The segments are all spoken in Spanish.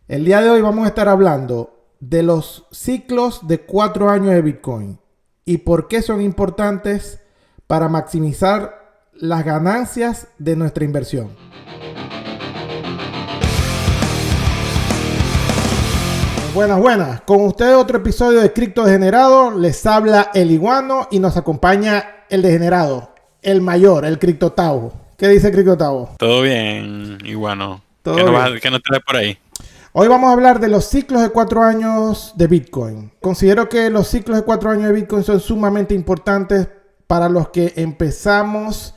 El día de hoy vamos a estar hablando de los ciclos de 4 años de Bitcoin y por qué son importantes para maximizar las ganancias de nuestra inversión. Buenas. Con ustedes otro episodio de Cripto Degenerado. Les habla el Iguano y nos acompaña el degenerado, el mayor, el Criptotavo. ¿Qué dice Criptotavo? Todo bien, Iguano. ¿Todo bien? ¿Qué nos trae por ahí? Hoy vamos a hablar de los ciclos de 4 años de Bitcoin. Considero que los ciclos de 4 años de Bitcoin son sumamente importantes para los que empezamos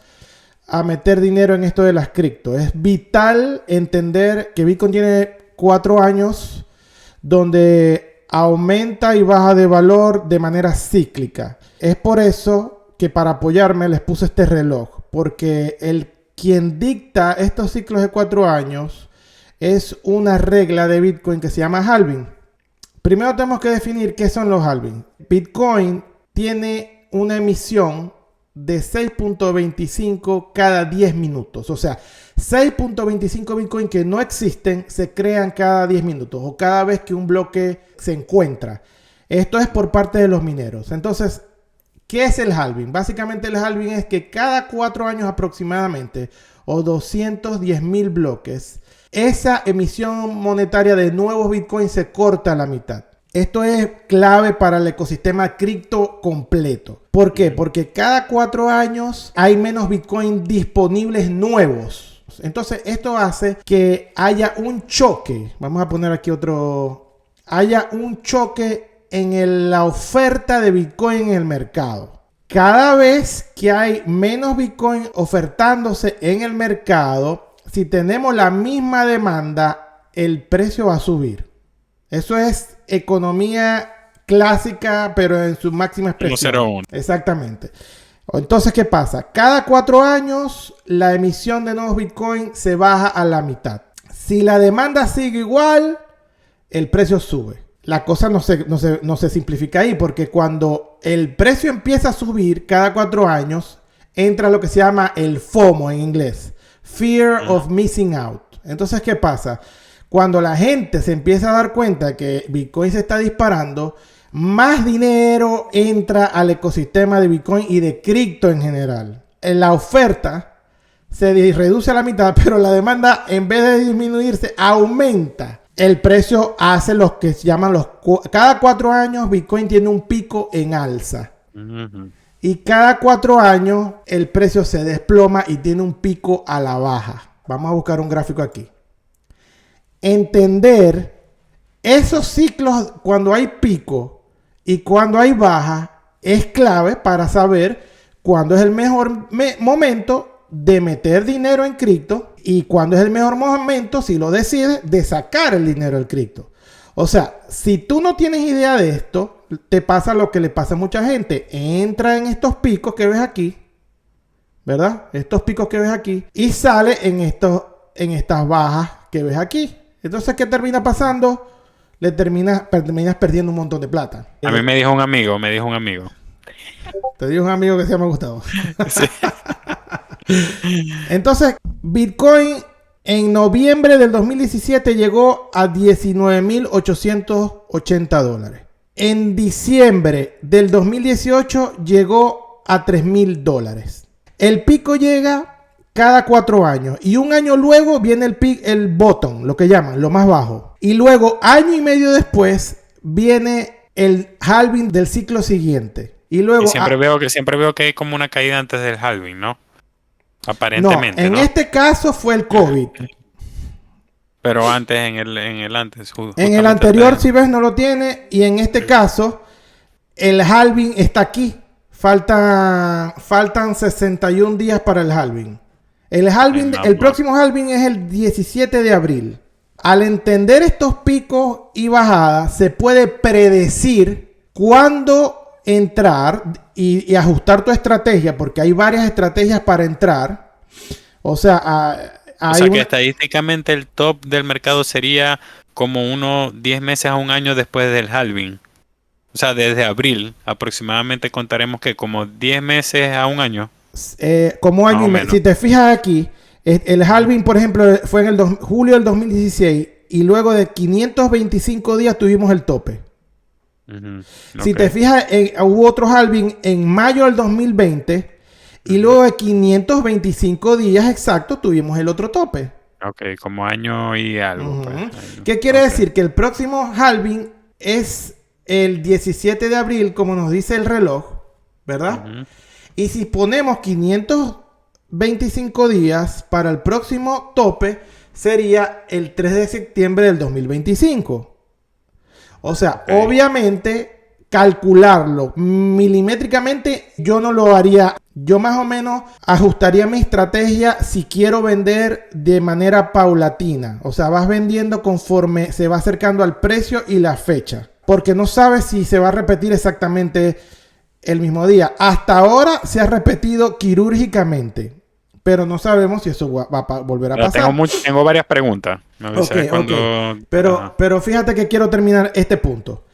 a meter dinero en esto de las cripto. Es vital entender que Bitcoin tiene 4 años donde aumenta y baja de valor de manera cíclica. Es por eso que para apoyarme les puse este reloj, porque quien dicta estos ciclos de 4 años es una regla de Bitcoin que se llama halving. Primero tenemos que definir qué son los halving. Bitcoin tiene una emisión de 6.25 cada 10 minutos. O sea, 6.25 Bitcoin que no existen se crean cada 10 minutos o cada vez que un bloque se encuentra. Esto es por parte de los mineros. Entonces, ¿qué es el halving? Básicamente el halving es que cada 4 años aproximadamente o 210,000 bloques, esa emisión monetaria de nuevos Bitcoin se corta a la mitad. Esto es clave para el ecosistema cripto completo. ¿Por qué? Porque cada 4 años hay menos Bitcoin disponibles nuevos. Entonces esto hace que haya un choque. Vamos a poner aquí otro. Haya un choque en la oferta de Bitcoin en el mercado. Cada vez que hay menos Bitcoin ofertándose en el mercado, si tenemos la misma demanda, el precio va a subir. Eso es economía clásica, pero en su máxima expresión. 101. Exactamente. Entonces, ¿qué pasa? Cada 4 años, la emisión de nuevos Bitcoin se baja a la mitad. Si la demanda sigue igual, el precio sube. La cosa no se simplifica ahí, porque cuando el precio empieza a subir cada 4 años, entra lo que se llama el FOMO en inglés. Fear of Missing Out. Entonces, ¿qué pasa? Cuando la gente se empieza a dar cuenta que Bitcoin se está disparando, más dinero entra al ecosistema de Bitcoin y de cripto en general. La oferta se reduce a la mitad, pero la demanda, en vez de disminuirse, aumenta. El precio hace los que se llaman cada 4 años Bitcoin tiene un pico en alza. Y cada 4 años el precio se desploma y tiene un pico a la baja. Vamos a buscar un gráfico aquí. Entender esos ciclos cuando hay pico y cuando hay baja es clave para saber cuándo es el mejor momento de meter dinero en cripto y cuándo es el mejor momento, si lo decides, de sacar el dinero del cripto. O sea, si tú no tienes idea de esto, te pasa lo que le pasa a mucha gente. Entra en estos picos que ves aquí, ¿verdad? Estos picos que ves aquí y sale en estas bajas que ves aquí. Entonces, ¿qué termina pasando? Terminas perdiendo un montón de plata. A mí me dijo un amigo. Te dijo un amigo que se llama Gustavo. Sí. Entonces, Bitcoin en noviembre del 2017 llegó a $19,880. En diciembre del 2018 llegó a $3,000. El pico llega cada 4 años. Y un año luego viene el bottom, lo que llaman, lo más bajo. Y luego, año y medio después, viene el halving del ciclo siguiente. Y luego... Y siempre veo que hay como una caída antes del halving, ¿no? Aparentemente, en este caso fue el COVID. Pero antes, en el antes. En el anterior, si ves, no lo tiene. Y en este caso, el halving está aquí. Faltan 61 días para el halving. El próximo halving es el 17 de abril. Al entender estos picos y bajadas, se puede predecir cuándo entrar y ajustar tu estrategia, porque hay varias estrategias para entrar. O sea, que estadísticamente el top del mercado sería como unos 10 meses a un año después del halving. O sea, desde abril aproximadamente contaremos que como 10 meses a un año. Como año y medio. Si te fijas aquí, el halving, por ejemplo, fue en julio del 2016. y luego de 525 días tuvimos el tope. Ujú. Si Ok. te fijas, hubo otro halving en mayo del 2020 y luego de 525 días exactos tuvimos el otro tope. Ok, como año y algo, pues. Ujú. ¿Qué quiere Ok. decir? Que el próximo halving es el 17 de abril, como nos dice el reloj, ¿verdad? Ujú. Y si ponemos 525 días para el próximo tope, sería el 3 de septiembre del 2025. O sea, Ok. obviamente, calcularlo milimétricamente, yo no lo haría. Yo más o menos ajustaría mi estrategia si quiero vender de manera paulatina. O sea, vas vendiendo conforme se va acercando al precio y la fecha. Porque no sabes si se va a repetir exactamente el mismo día. Hasta ahora se ha repetido quirúrgicamente. Pero no sabemos si eso va a volver a Pero pasar. tengo varias preguntas. Me Ok, avisas ok. cuando. Ajá. Pero fíjate que quiero terminar este punto.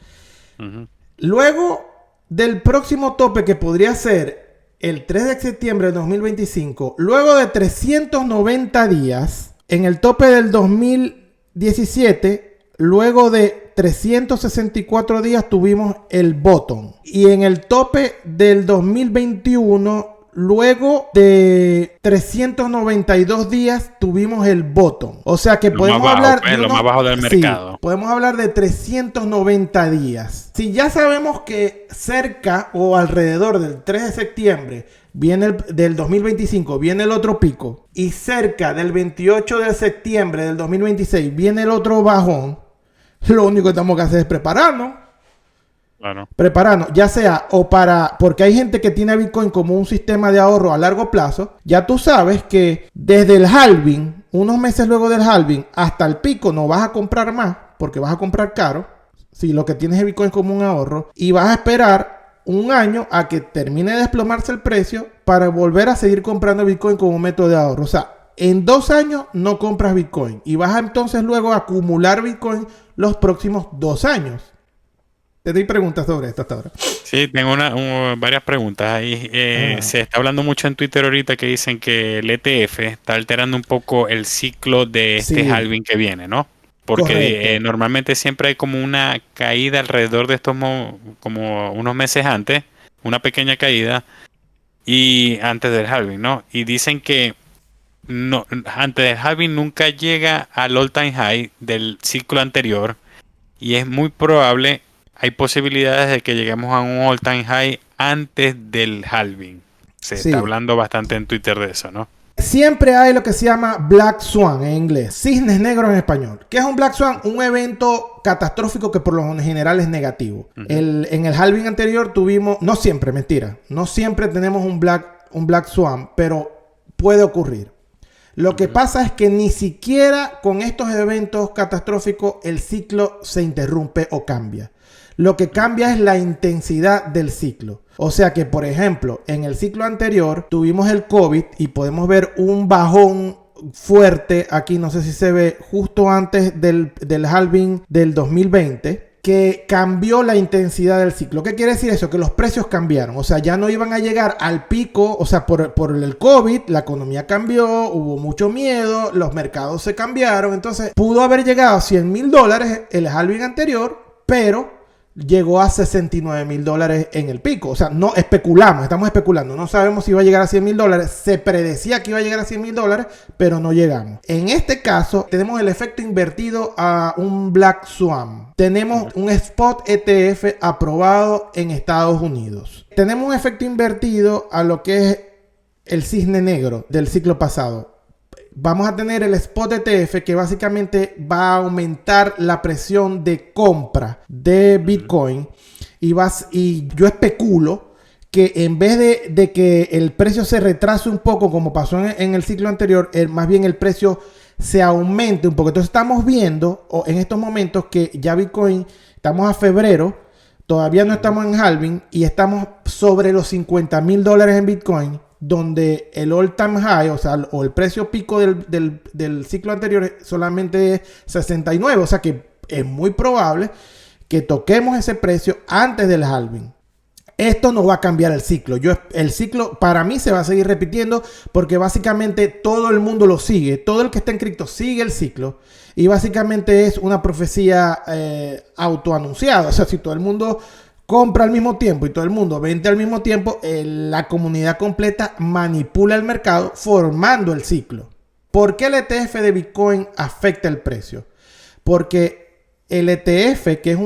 Ujú. Luego del próximo tope que podría ser el 3 de septiembre del 2025, luego de 390 días, en el tope del 2017, luego de 364 días tuvimos el bottom. Y en el tope del 2021, luego de 392 días tuvimos el bottom. O sea que Lo podemos más bajo, hablar pues, de lo más bajo del sí, mercado. podemos hablar de 390 días. Si ya sabemos que cerca o alrededor del 3 de septiembre del 2025 viene el otro pico y cerca del 28 de septiembre del 2026 viene el otro bajón, lo único que tenemos que hacer es Claro. prepararnos, ya sea porque hay gente que tiene Bitcoin como un sistema de ahorro a largo plazo. Ya tú sabes que desde el halving, unos meses luego del halving, hasta el pico no vas a comprar más, porque vas a comprar caro, si lo que tienes es Bitcoin como un ahorro, y vas a esperar un año a que termine de desplomarse el precio para volver a seguir comprando Bitcoin como método de ahorro. O sea, en 2 años no compras Bitcoin y vas a entonces luego a acumular Bitcoin los próximos 2 años. Te doy preguntas sobre esto hasta ahora. Sí, tengo varias preguntas ahí. Se está hablando mucho en Twitter ahorita que dicen que el ETF está alterando un poco el ciclo de este Sí, halving que viene, ¿no? Porque correcto. normalmente siempre hay como una caída alrededor de como unos meses antes, una pequeña caída, y antes del halving, ¿no? Y dicen que no, antes del halving nunca llega al all-time high del ciclo anterior. Y es muy probable, hay posibilidades de que lleguemos a un all-time high antes del halving. Se está Sí. hablando bastante en Twitter de eso, ¿no? Siempre hay lo que se llama Black Swan en inglés, cisnes negros en español. ¿Qué es un Black Swan? Un evento catastrófico que por lo general es negativo. Ujú. En el halving anterior tuvimos, no siempre, mentira, no siempre tenemos un Black Swan, pero puede ocurrir. Lo que pasa es que ni siquiera con estos eventos catastróficos el ciclo se interrumpe o cambia. Lo que cambia es la intensidad del ciclo. O sea que, por ejemplo, en el ciclo anterior tuvimos el COVID y podemos ver un bajón fuerte aquí, no sé si se ve, justo antes del halving del 2020, que cambió la intensidad del ciclo. ¿Qué quiere decir eso? Que los precios cambiaron. O sea, ya no iban a llegar al pico. O sea, por el COVID, la economía cambió, hubo mucho miedo, los mercados se cambiaron. Entonces, pudo haber llegado a $100,000 el halving anterior, pero llegó a $69,000 en el pico. O sea, no especulamos, estamos especulando. No sabemos si va a llegar a $100,000. Se predecía que iba a llegar a $100,000, pero no llegamos. En este caso, tenemos el efecto invertido a un Black Swan. Tenemos un spot ETF aprobado en Estados Unidos. Tenemos un efecto invertido a lo que es el cisne negro del ciclo pasado. Vamos a tener el spot ETF que básicamente va a aumentar la presión de compra de Bitcoin y yo especulo que en vez de que el precio se retrase un poco como pasó en el ciclo anterior, más bien el precio se aumente un poco. Entonces estamos viendo en estos momentos que ya Bitcoin, estamos a febrero, todavía no estamos en halving y estamos sobre los $50,000 en Bitcoin, donde el all-time high, o sea, o el precio pico del ciclo anterior solamente es 69. O sea que es muy probable que toquemos ese precio antes del halving. Esto no va a cambiar el ciclo. El ciclo para mí se va a seguir repitiendo porque básicamente todo el mundo lo sigue. Todo el que está en cripto sigue el ciclo. Y básicamente es una profecía autoanunciada. O sea, si todo el mundo compra al mismo tiempo y todo el mundo vende al mismo tiempo, la comunidad completa manipula el mercado formando el ciclo. ¿Por qué el ETF de Bitcoin afecta el precio? Porque el ETF, que es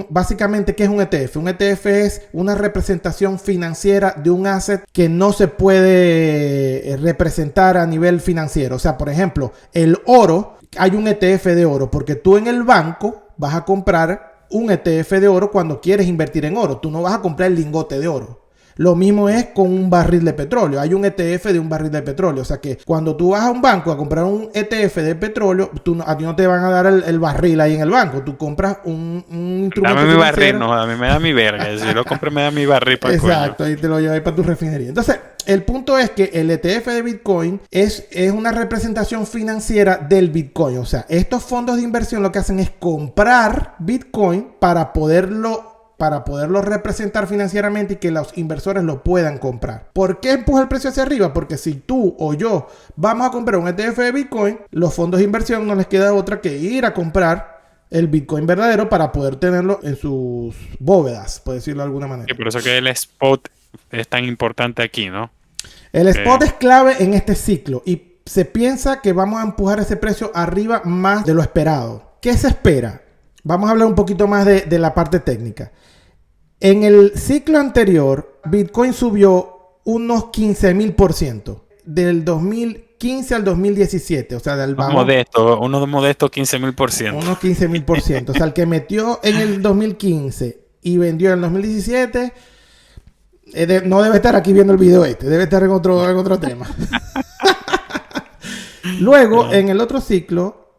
básicamente, ¿qué es un ETF? Un ETF es una representación financiera de un asset que no se puede representar a nivel financiero. O sea, por ejemplo, el oro, hay un ETF de oro, porque tú en el banco vas a comprar un ETF de oro cuando quieres invertir en oro. Tú no vas a comprar el lingote de oro. Lo mismo es con un barril de petróleo. Hay un ETF de un barril de petróleo. O sea que cuando tú vas a un banco a comprar un ETF de petróleo, a ti no te van a dar el barril ahí en el banco. Tú compras un instrumento. Dame mi barril, no, a mí me da mi verga. Si lo compré, me da mi barril para el cuello. Exacto, ahí te lo llevas para tu refinería. Entonces, el punto es que el ETF de Bitcoin es una representación financiera del Bitcoin. O sea, estos fondos de inversión lo que hacen es comprar Bitcoin para poderlo representar financieramente y que los inversores lo puedan comprar. ¿Por qué empuja el precio hacia arriba? Porque si tú o yo vamos a comprar un ETF de Bitcoin, los fondos de inversión no les queda otra que ir a comprar el Bitcoin verdadero para poder tenerlo en sus bóvedas, por decirlo de alguna manera. Y por eso que el spot es tan importante aquí, ¿no? El spot es clave en este ciclo y se piensa que vamos a empujar ese precio arriba más de lo esperado. ¿Qué se espera? Vamos a hablar un poquito más de la parte técnica. En el ciclo anterior, Bitcoin subió unos 15,000% del 2015 al 2017. O sea, unos modestos 15,000%. Unos 15,000%. O sea, el que metió en el 2015 y vendió en el 2017, no debe estar aquí viendo el video debe estar en otro tema. Luego, en el otro ciclo,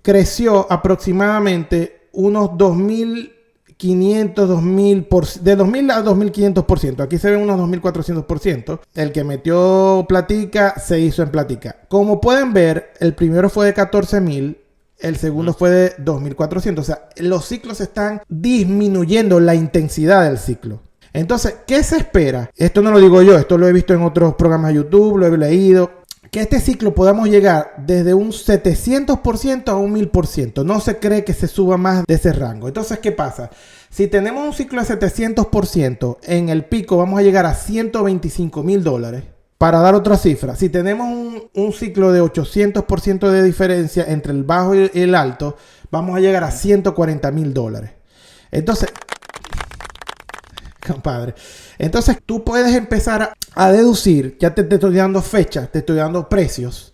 creció aproximadamente unos 2,500, 2,000, de 2,000 a 2,500%. Aquí se ven unos 2,400%. El que metió platica se hizo en platica. Como pueden ver, el primero fue de 14,000, el segundo fue de 2,400. O sea, los ciclos están disminuyendo la intensidad del ciclo. Entonces, ¿qué se espera? Esto no lo digo yo, esto lo he visto en otros programas de YouTube, lo he leído. Que este ciclo podamos llegar desde un 700% a un 1,000%. No se cree que se suba más de ese rango. Entonces, ¿qué pasa? Si tenemos un ciclo de 700%, en el pico vamos a llegar a $125,000. Para dar otra cifra, si tenemos un ciclo de 800% de diferencia entre el bajo y el alto, vamos a llegar a $140,000. Entonces, compadre, entonces tú puedes empezar a deducir, ya te estoy dando fechas, te estoy dando precios,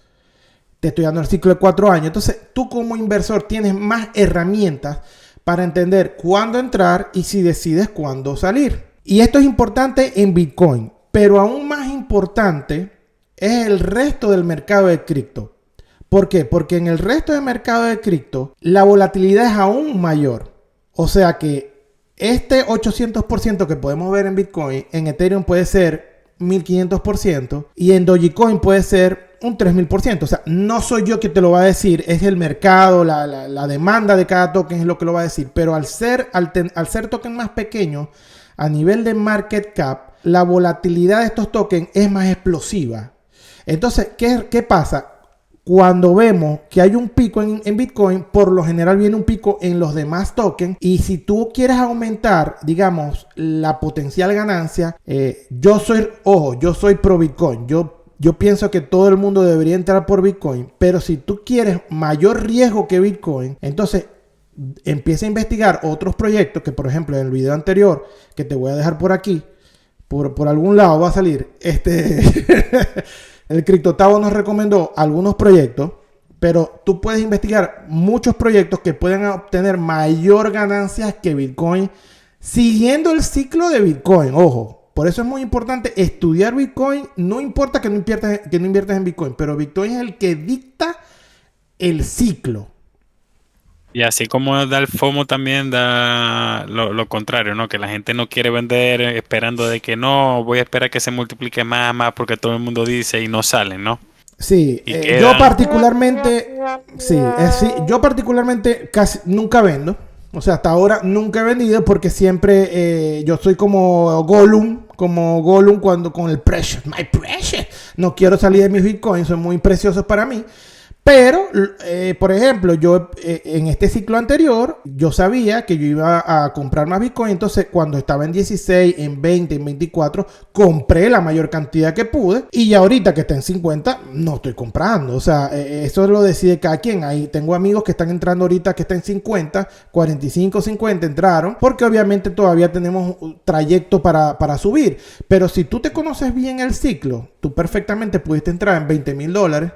te estoy dando el ciclo de 4 años. Entonces tú como inversor tienes más herramientas para entender cuándo entrar y si decides cuándo salir. Y esto es importante en Bitcoin, pero aún más importante es el resto del mercado de cripto. ¿Por qué? Porque en el resto del mercado de cripto la volatilidad es aún mayor. O sea que este 800% que podemos ver en Bitcoin, en Ethereum puede ser 1,500% y en Dogecoin puede ser un 3,000%. O sea, no soy yo quien te lo va a decir, es el mercado, la demanda de cada token es lo que lo va a decir. Pero al ser token más pequeño, a nivel de market cap, la volatilidad de estos tokens es más explosiva. Entonces, ¿qué pasa? Cuando vemos que hay un pico en Bitcoin, por lo general viene un pico en los demás tokens. Y si tú quieres aumentar, digamos, la potencial ganancia, yo soy pro Bitcoin. Yo pienso que todo el mundo debería entrar por Bitcoin. Pero si tú quieres mayor riesgo que Bitcoin, entonces empieza a investigar otros proyectos que, por ejemplo, en el video anterior, que te voy a dejar por aquí, por algún lado va a salir, el Criptotavo nos recomendó algunos proyectos, pero tú puedes investigar muchos proyectos que pueden obtener mayor ganancias que Bitcoin siguiendo el ciclo de Bitcoin. Ojo, por eso es muy importante estudiar Bitcoin. No importa que no inviertas en Bitcoin, pero Bitcoin es el que dicta el ciclo. Y así como da el FOMO, también da lo contrario, ¿no? Que la gente no quiere vender esperando de que no, voy a esperar que se multiplique más porque todo el mundo dice y no salen, ¿no? Sí, yo particularmente casi nunca vendo. O sea, hasta ahora nunca he vendido porque siempre yo soy como Gollum cuando con el precious, my precious. No quiero salir de mis bitcoins, son muy preciosos para mí. Pero, por ejemplo, yo en este ciclo anterior, yo sabía que yo iba a comprar más Bitcoin. Entonces, cuando estaba en 16, en 20, en 24, compré la mayor cantidad que pude. Y ya ahorita que está en 50, no estoy comprando. O sea, eso lo decide cada quien. Ahí tengo amigos que están entrando ahorita que está en 50, 45, 50 entraron. Porque obviamente todavía tenemos un trayecto para subir. Pero si tú te conoces bien el ciclo, tú perfectamente pudiste entrar en $20,000.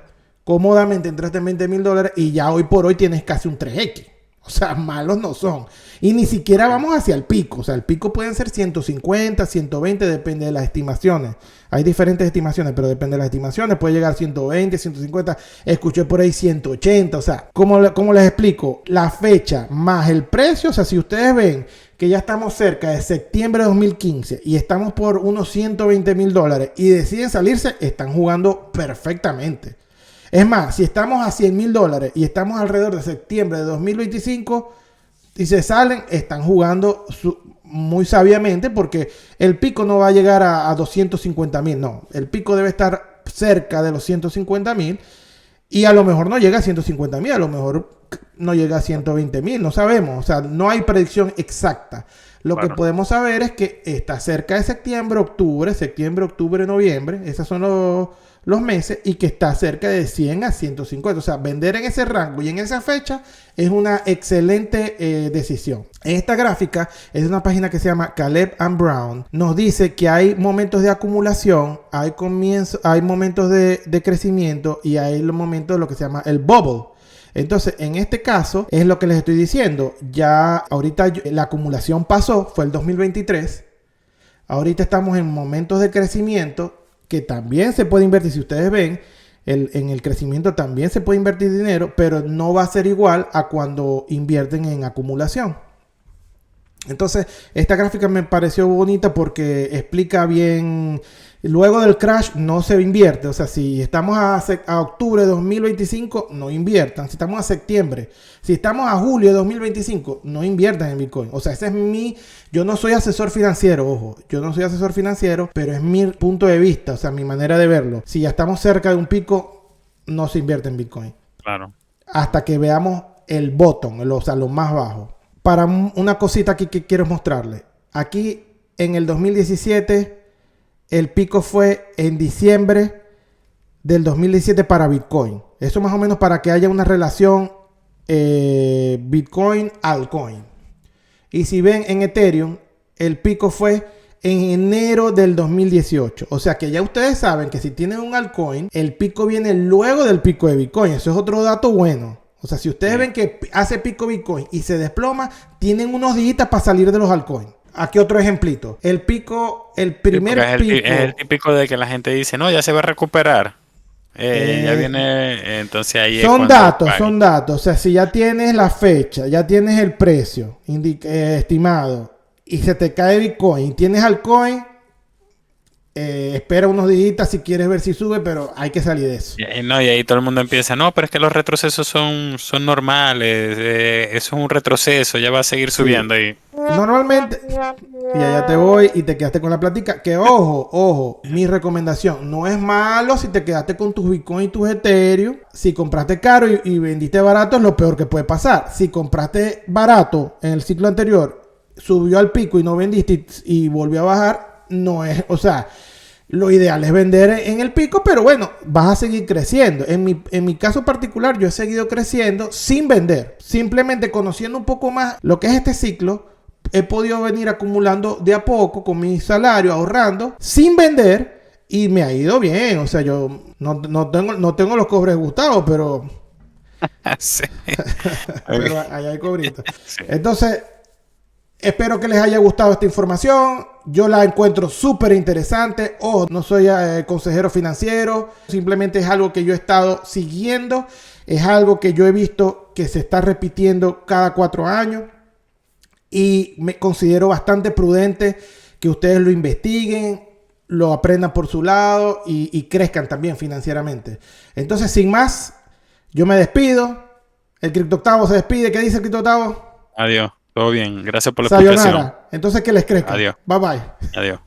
Cómodamente entraste en $20,000 y ya hoy por hoy tienes casi un 3X. O sea, malos no son. Y ni siquiera vamos hacia el pico. O sea, el pico pueden ser 150, 120, depende de las estimaciones. Hay diferentes estimaciones, pero depende de las estimaciones. Puede llegar a 120, 150. Escuché por ahí 180. O sea, ¿cómo les explico? La fecha más el precio. O sea, si ustedes ven que ya estamos cerca de septiembre de 2015 y estamos por unos $120,000 y deciden salirse, están jugando perfectamente. Es más, si estamos a $100,000 y estamos alrededor de septiembre de 2025 y se salen, están jugando muy sabiamente porque el pico no va a llegar a 250,000. No, el pico debe estar cerca de los 150,000 y a lo mejor no llega a 150,000, a lo mejor no llega a 120,000, no sabemos. O sea, no hay predicción exacta. Lo que podemos saber es que está cerca de septiembre, octubre, noviembre. Esos son los meses y que está cerca de 100 a 150. O sea, vender en ese rango y en esa fecha es una excelente decisión. Esta gráfica es de una página que se llama Caleb and Brown. Nos dice que hay momentos de acumulación, hay momentos de crecimiento y hay los momentos de lo que se llama el bubble. Entonces, en este caso, es lo que les estoy diciendo. Ya ahorita la acumulación pasó, fue el 2023. Ahorita estamos en momentos de crecimiento que también se puede invertir. Si ustedes ven, en el crecimiento también se puede invertir dinero, pero no va a ser igual a cuando invierten en acumulación. Entonces, esta gráfica me pareció bonita porque explica bien. Luego del crash no se invierte. O sea, si estamos a octubre de 2025, no inviertan. Si estamos a septiembre, si estamos a julio de 2025, no inviertan en Bitcoin. O sea, ese es yo no soy asesor financiero, ojo. Yo no soy asesor financiero, pero es mi punto de vista, o sea, mi manera de verlo. Si ya estamos cerca de un pico, no se invierte en Bitcoin. Claro. Hasta que veamos el bottom, o sea, lo más bajo. Para una cosita aquí que quiero mostrarles. Aquí en el 2017... el pico fue en diciembre del 2017 para Bitcoin. Eso más o menos para que haya una relación Bitcoin-altcoin. Y si ven en Ethereum, el pico fue en enero del 2018. O sea que ya ustedes saben que si tienen un altcoin, el pico viene luego del pico de Bitcoin. Eso es otro dato bueno. O sea, si ustedes ven que hace pico Bitcoin y se desploma, tienen unos días para salir de los altcoins. Aquí otro ejemplito. El pico, el primer pico. Es el típico de que la gente dice, no, ya se va a recuperar. Ya viene, entonces ahí son datos. O sea, si ya tienes la fecha, ya tienes el precio estimado y se te cae Bitcoin y tienes altcoin, espera unos días si quieres ver si sube, pero hay que salir de eso. Y ahí todo el mundo empieza, no, pero es que los retrocesos son normales, eso es un retroceso, ya va a seguir subiendo ahí. Normalmente, y allá te voy y te quedaste con la plática, que ojo, mi recomendación, no es malo si te quedaste con tus Bitcoin y tus Ethereum. Si compraste caro y vendiste barato es lo peor que puede pasar. Si compraste barato en el ciclo anterior, subió al pico y no vendiste y volvió a bajar, no es, o sea, lo ideal es vender en el pico, pero bueno, vas a seguir creciendo. En mi caso particular, yo he seguido creciendo sin vender, simplemente conociendo un poco más lo que es este ciclo. He podido venir acumulando de a poco con mi salario, ahorrando, sin vender, y me ha ido bien. O sea, yo no tengo los cobres gustados, pero Sí. pero allá hay cobritos. Sí. Entonces, espero que les haya gustado esta información. Yo la encuentro súper interesante. Ojo, no soy consejero financiero. Simplemente es algo que yo he estado siguiendo. Es algo que yo he visto que se está repitiendo cada 4 años. Y me considero bastante prudente que ustedes lo investiguen, lo aprendan por su lado y crezcan también financieramente. Entonces, sin más, yo me despido. El Cripto Octavo se despide. ¿Qué dice el Cripto Octavo? Adiós. Todo bien. Gracias por la explicación. Sayonara. Entonces que les crezca. Adiós. Bye bye. Adiós.